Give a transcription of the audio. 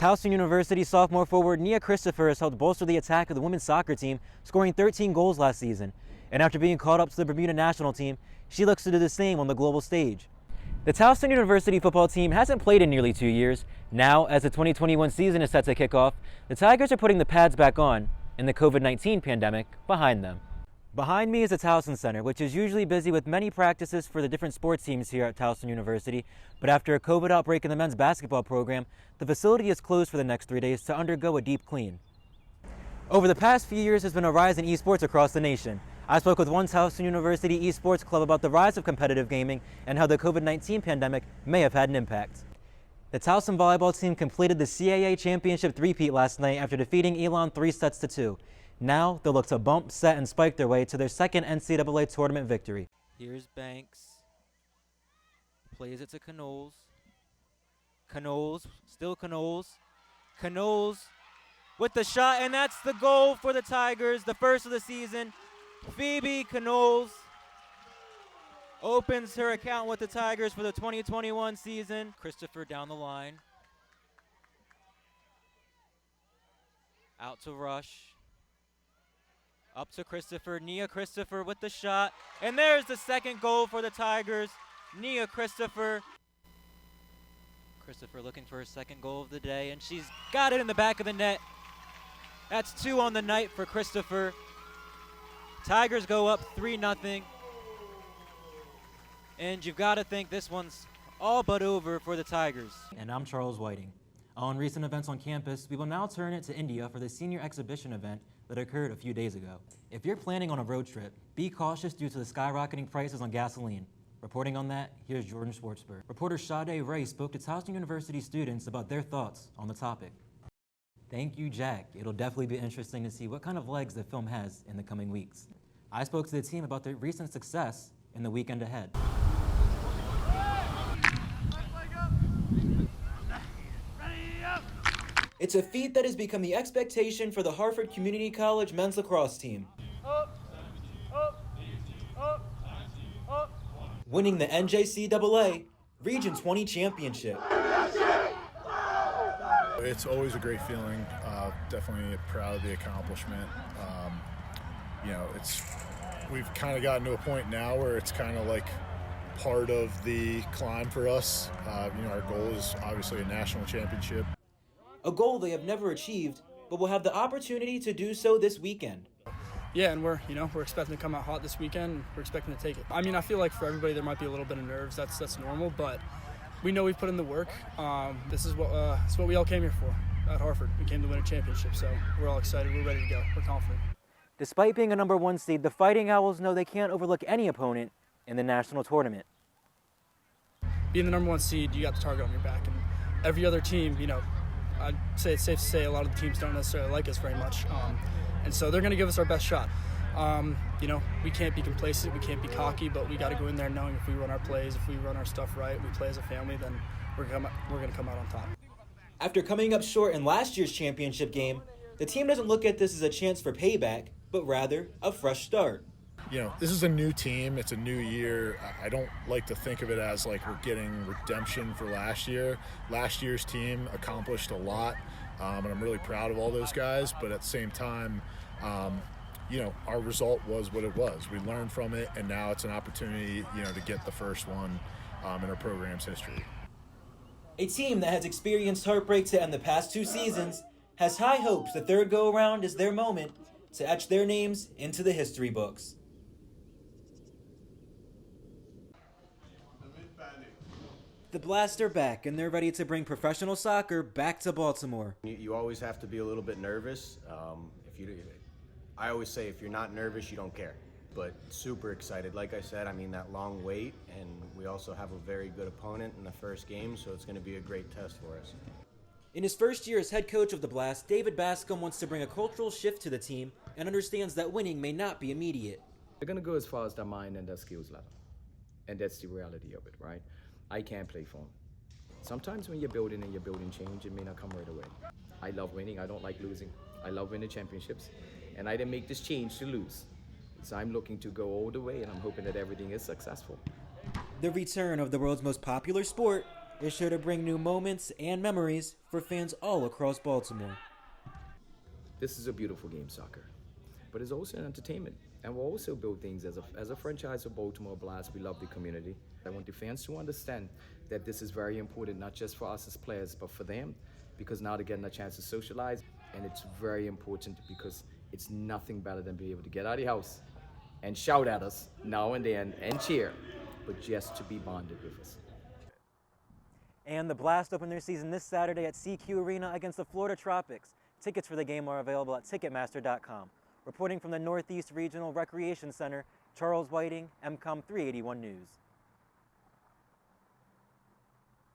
Towson University sophomore forward Nia Christopher has helped bolster the attack of the women's soccer team, scoring 13 goals last season. And after being called up to the Bermuda national team, she looks to do the same on the global stage. The Towson University football team hasn't played in nearly 2 years. Now, as the 2021 season is set to kick off, the Tigers are putting the pads back on and the COVID-19 pandemic behind them. Behind me is the Towson Center, which is usually busy with many practices for the different sports teams here at Towson University. But after a COVID outbreak in the men's basketball program, the facility is closed for the next 3 days to undergo a deep clean. Over the past few years, there's been a rise in esports across the nation. I spoke with one Towson University esports club about the rise of competitive gaming and how the COVID-19 pandemic may have had an impact. The Towson volleyball team completed the CAA championship three-peat last night after defeating Elon 3-2. Now they'll look to bump, set, and spike their way to their second NCAA tournament victory. Here's Banks. Plays it to Canoles. Canoles, still Canoles. Canoles with the shot, and that's the goal for the Tigers, the first of the season. Phoebe Canoles opens her account with the Tigers for the 2021 season. Christopher down the line. Out to Rush. Up to Christopher. Nia Christopher with the shot. And there's the second goal for the Tigers. Nia Christopher. Christopher looking for her second goal of the day, and she's got it in the back of the net. That's 2 on the night for Christopher. Tigers go up 3-0. And you've got to think this one's all but over for the Tigers. And I'm Charles Whiting. On recent events on campus, we will now turn it to India for the senior exhibition event that occurred a few days ago. If you're planning on a road trip, be cautious due to the skyrocketing prices on gasoline. Reporting on that, here's Jordan Schwartzberg. Reporter Sade Ray spoke to Towson University students about their thoughts on the topic. Thank you, Jack. It'll definitely be interesting to see what kind of legs the film has in the coming weeks. I spoke to the team about their recent success in the weekend ahead. It's a feat that has become the expectation for the Hartford Community College men's lacrosse team. Winning the NJCAA Region 20 Championship. It's always a great feeling. Definitely proud of the accomplishment. We've kind of gotten to a point now where it's kind of like part of the climb for us. Our goal is obviously a national championship. A goal they have never achieved, but will have the opportunity to do so this weekend. Yeah, and we're expecting to come out hot this weekend. We're expecting to take it. I feel like for everybody there might be a little bit of nerves. That's normal, but we know we've put in the work. This is what we all came here for at Hartford. We came to win a championship, so we're all excited. We're ready to go. We're confident. Despite being a number 1 seed, the Fighting Owls know they can't overlook any opponent in the national tournament. Being the number 1 seed, you got the target on your back, and every other team, I'd say it's safe to say a lot of the teams don't necessarily like us very much, and so they're going to give us our best shot. We can't be complacent, we can't be cocky, but we got to go in there knowing if we run our plays, if we run our stuff right, we play as a family, then we're going to come out on top. After coming up short in last year's championship game, the team doesn't look at this as a chance for payback, but rather a fresh start. This is a new team. It's a new year. I don't like to think of it as like we're getting redemption for last year. Last year's team accomplished a lot, and I'm really proud of all those guys. But at the same time, our result was what it was. We learned from it, and now it's an opportunity, to get the first one in our program's history. A team that has experienced heartbreak to end the past 2 seasons has high hopes the third go-around is their moment to etch their names into the history books. The Blast are back, and they're ready to bring professional soccer back to Baltimore. You always have to be a little bit nervous. I always say if you're not nervous, you don't care. But super excited. Like I said, that long wait, and we also have a very good opponent in the first game, so it's going to be a great test for us. In his first year as head coach of the Blast, David Bascom wants to bring a cultural shift to the team and understands that winning may not be immediate. They're going to go as far as their mind and their skills level. And that's the reality of it, right? I can't play phone. Sometimes when you're building change, it may not come right away. I love winning. I don't like losing. I love winning championships. And I didn't make this change to lose. So I'm looking to go all the way, and I'm hoping that everything is successful. The return of the world's most popular sport is sure to bring new moments and memories for fans all across Baltimore. This is a beautiful game, soccer, but it's also an entertainment. And we'll also build things as a franchise of Baltimore Blast. We love the community. I want the fans to understand that this is very important, not just for us as players, but for them, because now they're getting a chance to socialize. And it's very important because it's nothing better than being able to get out of the house and shout at us now and then and cheer, but just to be bonded with us. And the Blast open their season this Saturday at CQ Arena against the Florida Tropics. Tickets for the game are available at Ticketmaster.com. Reporting from the Northeast Regional Recreation Center, Charles Whiting, MCOM 381 News.